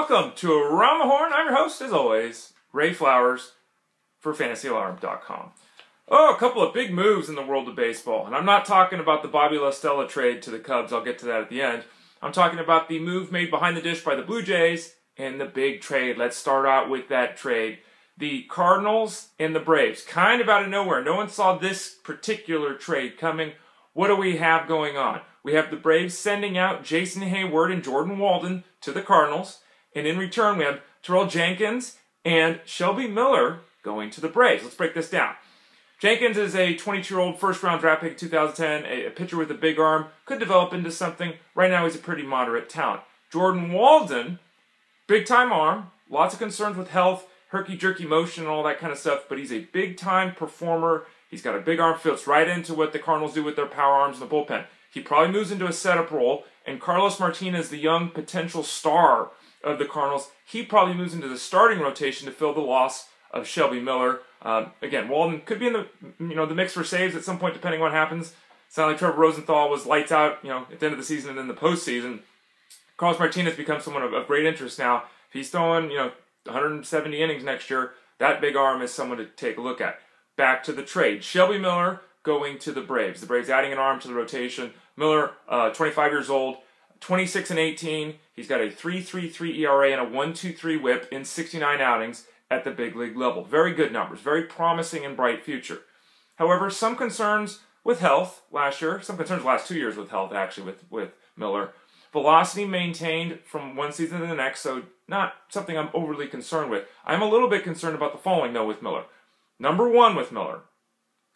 Welcome to Around the Horn. I'm your host, as always, Ray Flowers for FantasyAlarm.com. Oh, a couple of big moves in the world of baseball. And I'm not talking about the Bobby La Stella trade to the Cubs. I'll get to that at the end. I'm talking about the move made behind the dish by the Blue Jays and the big trade. Let's start out with that trade. The Cardinals and the Braves, kind of out of nowhere. No one saw this particular trade coming. What do we have going on? We have the Braves sending out Jason Heyward and Jordan Walden to the Cardinals. And in return, we have Terrell Jenkins and Shelby Miller going to the Braves. Let's break this down. Jenkins is a 22-year-old first-round draft pick in 2010, a pitcher with a big arm, could develop into something. Right now, he's a pretty moderate talent. Jordan Walden, big-time arm, lots of concerns with health, herky-jerky motion and all that kind of stuff, but he's a big-time performer. He's got a big arm, fits right into what the Cardinals do with their power arms in the bullpen. He probably moves into a setup role, and Carlos Martinez, the young potential star of the Cardinals, he probably moves into the starting rotation to fill the loss of Shelby Miller. Again, Walden could be in the mix for saves at some point, depending on what happens. Sounded like Trevor Rosenthal was lights out, at the end of the season and then the postseason. Carlos Martinez becomes someone of great interest now. If he's throwing, 170 innings next year, that big arm is someone to take a look at. Back to the trade. Shelby Miller going to the Braves. The Braves adding an arm to the rotation. Miller, 25 years old, 26-18. He's got a 3.33 ERA and a 1.23 WHIP in 69 outings at the big league level. Very good numbers. Very promising and bright future. However, some concerns with health last year. Some concerns the last 2 years with health, actually, with Miller. Velocity maintained from one season to the next, so not something I'm overly concerned with. I'm a little bit concerned about the following, though, with Miller. Number one with Miller,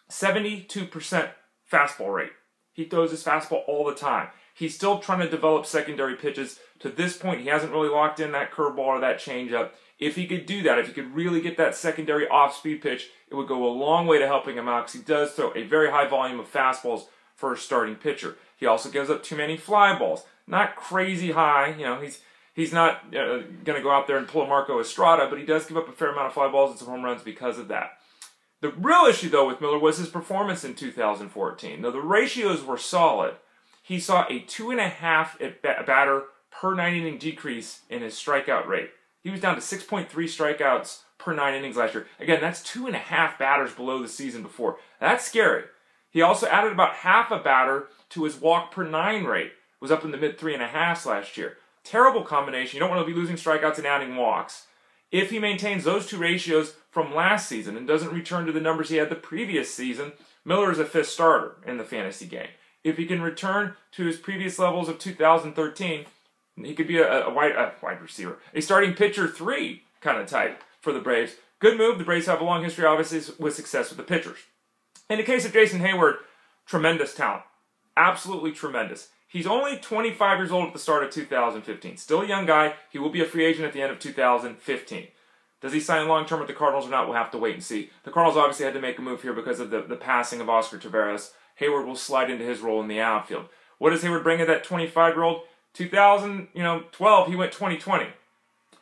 72% fastball rate. He throws his fastball all the time. He's still trying to develop secondary pitches. To this point, he hasn't really locked in that curveball or that changeup. If he could do that, if he could really get that secondary off-speed pitch, it would go a long way to helping him out because he does throw a very high volume of fastballs for a starting pitcher. He also gives up too many fly balls. Not crazy high, he's not going to go out there and pull a Marco Estrada, but he does give up a fair amount of fly balls and some home runs because of that. The real issue, though, with Miller was his performance in 2014. Though the ratios were solid, he saw a 2.5 batter per 9-inning decrease in his strikeout rate. He was down to 6.3 strikeouts per 9 innings last year. Again, that's 2.5 batters below the season before. That's scary. He also added about half a batter to his walk per 9 rate. It was up in the mid-3.5s last year. Terrible combination. You don't want to be losing strikeouts and adding walks. If he maintains those two ratios from last season and doesn't return to the numbers he had the previous season, Miller is a fifth starter in the fantasy game. If he can return to his previous levels of 2013, he could be a wide receiver, a starting pitcher 3 kind of type for the Braves. Good move. The Braves have a long history, obviously, with success with the pitchers. In the case of Jason Heyward, tremendous talent. Absolutely tremendous. He's only 25 years old at the start of 2015. Still a young guy. He will be a free agent at the end of 2015. Does he sign long-term with the Cardinals or not? We'll have to wait and see. The Cardinals obviously had to make a move here because of the passing of Oscar Taveras. Heyward will slide into his role in the outfield. What does Heyward bring at that 25-year-old? 2012, he went 20-20.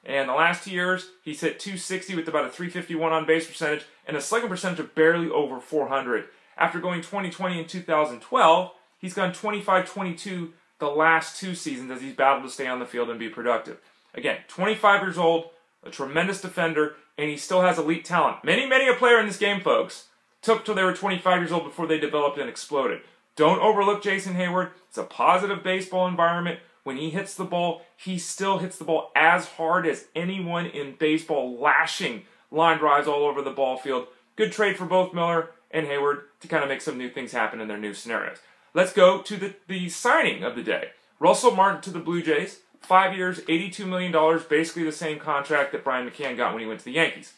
And the last 2 years, he's hit .260 with about a .351 on-base percentage and a slugging percentage of barely over .400. After going 20-20 in 2012, he's gone 25-22 the last 2 seasons as he's battled to stay on the field and be productive. Again, 25 years old, a tremendous defender, and he still has elite talent. Many a player in this game, folks, took till they were 25 years old before they developed and exploded. Don't overlook Jason Heyward. It's a positive baseball environment. When he hits the ball, he still hits the ball as hard as anyone in baseball, lashing line drives all over the ball field. Good trade for both Miller and Heyward to kind of make some new things happen in their new scenarios. Let's go to the signing of the day. Russell Martin to the Blue Jays. 5 years, $82 million, basically the same contract that Brian McCann got when he went to the Yankees.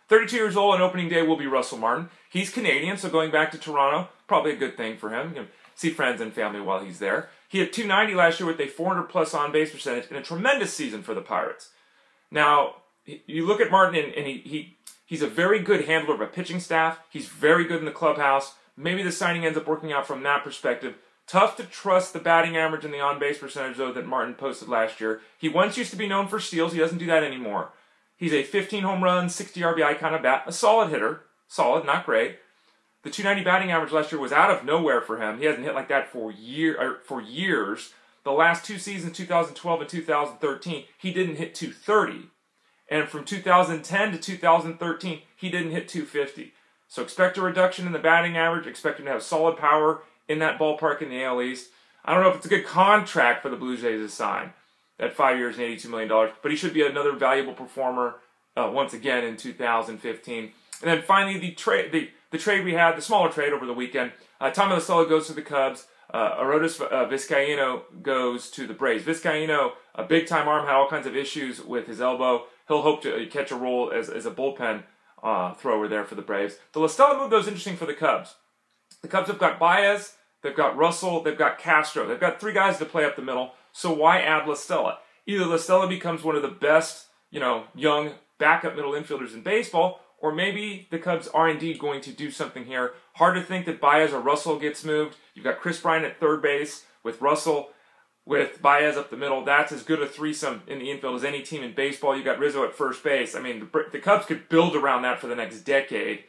32 years old on opening day will be Russell Martin. He's Canadian, so going back to Toronto, probably a good thing for him. You can see friends and family while he's there. He hit .290 last year with a 400-plus on-base percentage and a tremendous season for the Pirates. Now, you look at Martin, and he's a very good handler of a pitching staff. He's very good in the clubhouse. Maybe the signing ends up working out from that perspective. Tough to trust the batting average and the on-base percentage, though, that Martin posted last year. He once used to be known for steals. He doesn't do that anymore. He's a 15 home run, 60 RBI kind of bat. A solid hitter. Solid, not great. The .290 batting average last year was out of nowhere for him. He hasn't hit like that for years. the last 2 seasons, 2012 and 2013, he didn't hit 230. And from 2010 to 2013, he didn't hit 250. So expect a reduction in the batting average. Expect him to have solid power in that ballpark in the AL East. I don't know if it's a good contract for the Blue Jays to sign at 5 years and $82 million, but he should be another valuable performer once again in 2015. And then finally, the trade we had, the smaller trade over the weekend. Tommy La Stella goes to the Cubs. Arodys Vizcaino goes to the Braves. Vizcaino, a big-time arm, had all kinds of issues with his elbow. He'll hope to catch a role as a bullpen thrower there for the Braves. The La Stella move, though, is interesting for the Cubs. The Cubs have got Baez, they've got Russell, they've got Castro. They've got 3 guys to play up the middle, so why add La Stella? Either La Stella becomes one of the best, young backup middle infielders in baseball, or maybe the Cubs are indeed going to do something here. Hard to think that Baez or Russell gets moved. You've got Chris Bryant at third base with Russell, with Baez up the middle. That's as good a threesome in the infield as any team in baseball. You got Rizzo at first base. I mean, the Cubs could build around that for the next decade.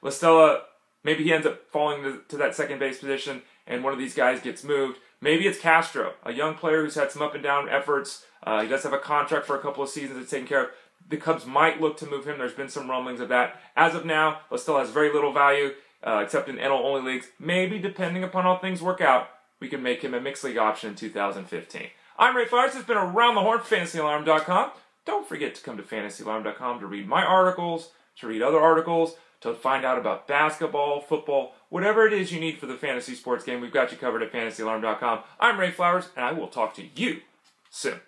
La Stella, maybe he ends up falling to that second base position, and one of these guys gets moved. Maybe it's Castro, a young player who's had some up and down efforts. He does have a contract for a couple of seasons that's taken care of. The Cubs might look to move him. There's been some rumblings of that. As of now, La Stella has very little value, except in NL-only leagues. Maybe, depending upon how things work out, we can make him a mixed league option in 2015. I'm Ray Flowers. This has been Around the Horn for FantasyAlarm.com. Don't forget to come to FantasyAlarm.com to read my articles, to read other articles, to find out about basketball, football, whatever it is you need for the fantasy sports game. We've got you covered at FantasyAlarm.com. I'm Ray Flowers, and I will talk to you soon.